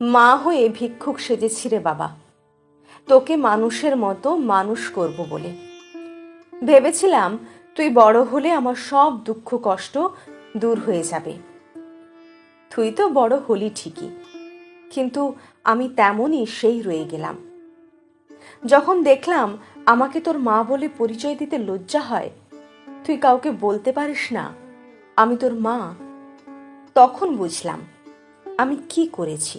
মা হয়ে ভিক্ষুক সেজেছি রে বাবা, তোকে মানুষের মতো মানুষ করব বলে। ভেবেছিলাম তুই বড় হলে আমার সব দুঃখ কষ্ট দূর হয়ে যাবে। তুই তো বড় হলি ঠিকই, কিন্তু আমি তেমনই সেই রয়ে গেলাম। যখন দেখলাম আমাকে তোর মা বলে পরিচয় দিতে লজ্জা হয়, তুই কাউকে বলতে পারিস না আমি তোর মা, তখন বুঝলাম আমি কি করেছি।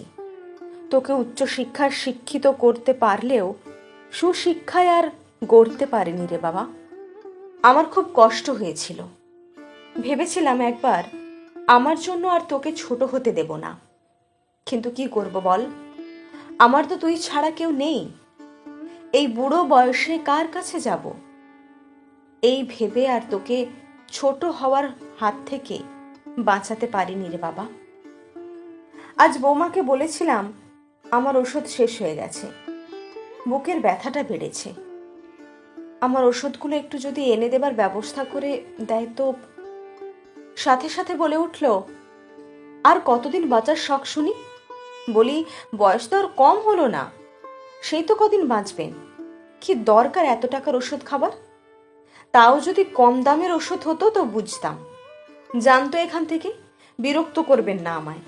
তোকে উচ্চশিক্ষার শিক্ষিত করতে পারলেও সুশিক্ষায় আর গড়তে পারিনি রে বাবা। আমার খুব কষ্ট হয়েছিল। ভেবেছিলাম একবার আমার জন্য আর তোকে ছোট হতে দেব না, কিন্তু কি করব বল, আমার তো তুই ছাড়া কেউ নেই। এই বুড়ো বয়সে কার কাছে যাব? এই ভেবে আর তোকে ছোট হওয়ার হাত থেকে বাঁচাতে পারিনি রে বাবা। আজ বৌমাকে বলেছিলাম আমার ওষুধ শেষ হয়ে গেছে, বুকের ব্যথাটা বেড়েছে, আমার ওষুধগুলো একটু যদি এনে দেবার ব্যবস্থা করে দেয় তো। সাথে সাথে বলে উঠল, আর কতদিন বাঁচার শখ শুনি? বলি, বয়স তো আর কম হলো না, সেই তো কদিন বাঁচবেন। কি দরকার এত টাকার ওষুধ খাবার? তাও যদি কম দামের ওষুধ হতো তো বুঝতাম। জানতো এখান থেকে, বিরক্ত করবেন না আমায়।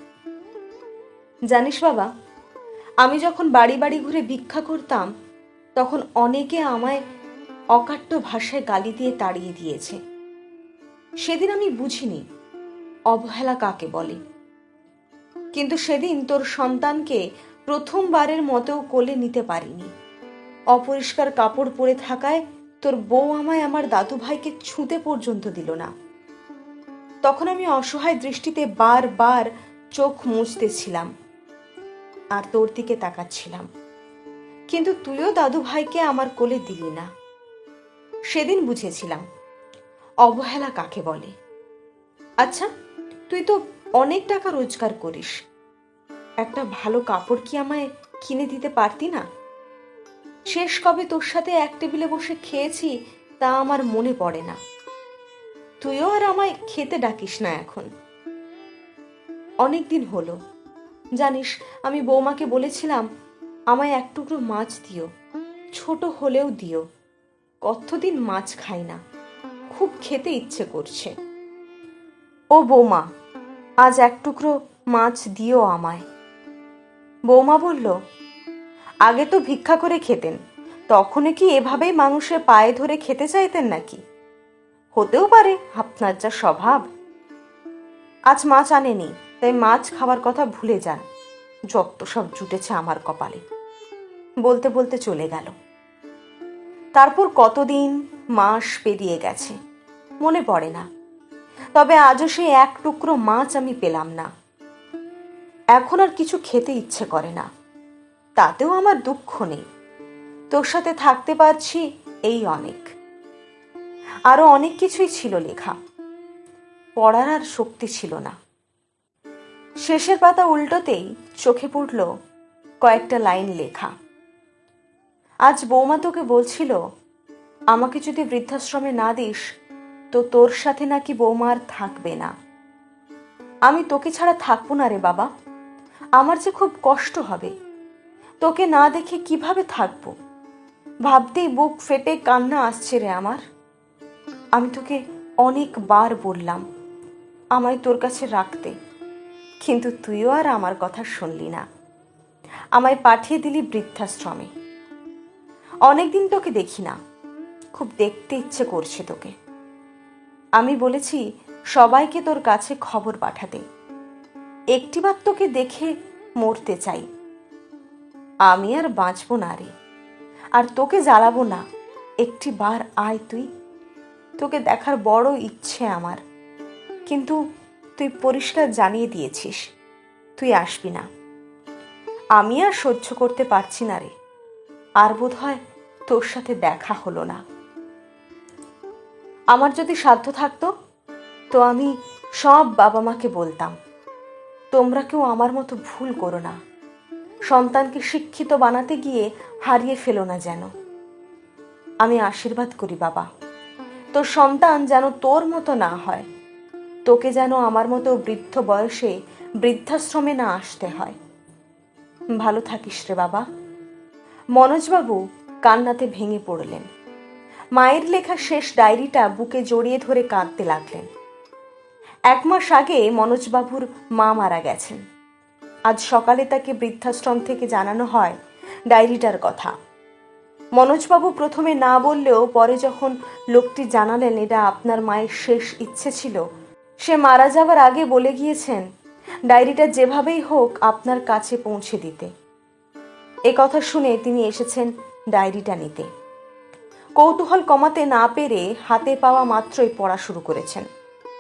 জানিস বাবা, আমি যখন বাড়ি বাড়ি ঘুরে ভিক্ষা করতাম তখন অনেকে আমায় অকাট্য ভাষায় গালি দিয়ে তাড়িয়ে দিয়েছে। সেদিন আমি বুঝিনি অবহেলা কাকে বলে। কিন্তু সেদিন তোর সন্তানকে প্রথমবারের মতো কোলে নিতে পারিনি। অপরিষ্কার কাপড় পরে থাকায় তোর বউ আমায় আমার দাদু ভাইকে ছুঁতে পর্যন্ত দিল না। তখন আমি অসহায় দৃষ্টিতে বারবার চোখ মুছতেছিলাম আর তোর দিকে তাকাচ্ছিলাম, কিন্তু তুইও দাদু ভাইকে আমার কোলে দিলি না। সেদিন বুঝেছিলাম অবহেলা কাকে বলে। আচ্ছা, তুই তো অনেক টাকা রোজগার করিস, একটা ভালো কাপড় কি আমায় কিনে দিতে পারতি না? শেষ কবে তোর সাথে এক টেবিলে বসে খেয়েছি তা আমার মনে পড়ে না। তুইও আর আমায় খেতে ডাকিস না এখন। অনেক দিন হলো, জানিস, আমি বৌমাকে বলেছিলাম আমায় এক টুকরো মাছ দিও, ছোট হলেও দিও। কতদিন মাছ খাই না, খুব খেতে ইচ্ছে করছে। ও বৌমা, আজ এক টুকরো মাছ দিও আমায়। বৌমা বলল, আগে তো ভিক্ষা করে খেতেন, তখন কি এভাবেই মানুষের পায়ে ধরে খেতে চাইতেন নাকি? হতেও পারে আপনার যা স্বভাব। আজ মাছ আনেনি, তাই মাছ খাবার কথা ভুলে যান, যত সব জুটেছে আমার কপালে। বলতে বলতে চলে গেল। তারপর কতদিন মাস পেরিয়ে গেছে মনে পড়ে না, তবে আজও সেই এক টুকরো মাছ আমি পেলাম না। এখন আর কিছু খেতে ইচ্ছে করে না, তাতেও আমার দুঃখ নেই। তোর সাথে থাকতে পারছি এই অনেক। আরো অনেক কিছুই ছিল লেখা, পড়ার আর শক্তি ছিল না। শেষের পাতা উল্টোতেই চোখে পড়ল কয়েকটা লাইন লেখা। আজ বৌমা তোকে বলছিল আমাকে যদি বৃদ্ধাশ্রমে না দিস তো তোর সাথে নাকি বৌমা আর থাকবে না। আমি তোকে ছাড়া থাকবো না রে বাবা, আমার যে খুব কষ্ট হবে। তোকে না দেখে কিভাবে থাকবো, ভাবতেই বুক ফেটে কান্না আসছে রে আমার। আমি তোকে অনেকবার বললাম আমায় তোর কাছে রাখতে, কিন্তু তুইও আর আমার কথা শুনলি না, আমায় পাঠিয়ে দিলি বৃদ্ধাশ্রমে। অনেকদিন তোকে দেখি না, খুব দেখতে ইচ্ছে করছে তোকে। আমি বলেছি সবাইকে তোর কাছে খবর পাঠাতে, একটিবার তোকে দেখে মরতে চাই। আমি আর বাঁচবো না রে, আর তোকে জ্বালাবো না। একটিবার আয় তুই, তোকে দেখার বড় ইচ্ছে আমার, কিন্তু তুই পরিষ্কার জানিয়ে দিয়েছিস তুই আসবি না। আমি আর সহ্য করতে পারছি না রে, আর বোধহয় তোর সাথে দেখা হলো না। আমার যদি সাধ্য থাকতো তো আমি সব বাবা মাকে বলতাম, তোমরা কেউ আমার মতো ভুল করো না, সন্তানকে শিক্ষিত বানাতে গিয়ে হারিয়ে ফেলো না যেন। আমি আশীর্বাদ করি বাবা, তোর সন্তান যেন তোর মতো না হয়, তোকে যেন আমার মতো বৃদ্ধ বয়সে বৃদ্ধাশ্রমে না আসতে হয়। ভালো থাকিস রে বাবা। মনোজবাবু কান্নাতে ভেঙে পড়লেন। মায়ের লেখা শেষ ডায়েরিটা বুকে জড়িয়ে ধরে কাঁদতে লাগলেন। 1 মাস আগে মনোজবাবুর মা মারা গেছেন। আজ সকালে তাকে বৃদ্ধাশ্রম থেকে জানানো হয় ডায়েরিটার কথা। মনোজবাবু প্রথমে না বললেও পরে যখন লোকটি জানালেন এটা আপনার মায়ের শেষ ইচ্ছে ছিল, সে মারা যাওয়ার আগে বলে গিয়েছেন ডায়েরিটা যেভাবেই হোক আপনার কাছে পৌঁছে দিতে। এ কথা শুনে তিনি এসেছেন ডায়েরিটা নিতে। কৌতূহল কমাতে না পেরে হাতে পাওয়া মাত্রই পড়া শুরু করেছেন।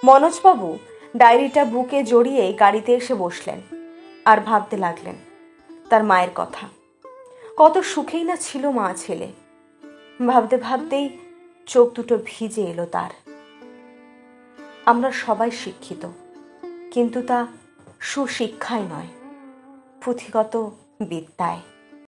মনোজবাবু ডায়েরিটা বুকে জড়িয়ে গাড়িতে এসে বসলেন আর ভাবতে লাগলেন তার মায়ের কথা। কত সুখেই না ছিল মা ছেলে। ভাবতে ভাবতেই চোখ দুটো ভিজে এলো তার। আমরা সবাই শিক্ষিত, কিন্তু তা সুশিক্ষায় নয়, পুঁথিগত বিদ্যায়।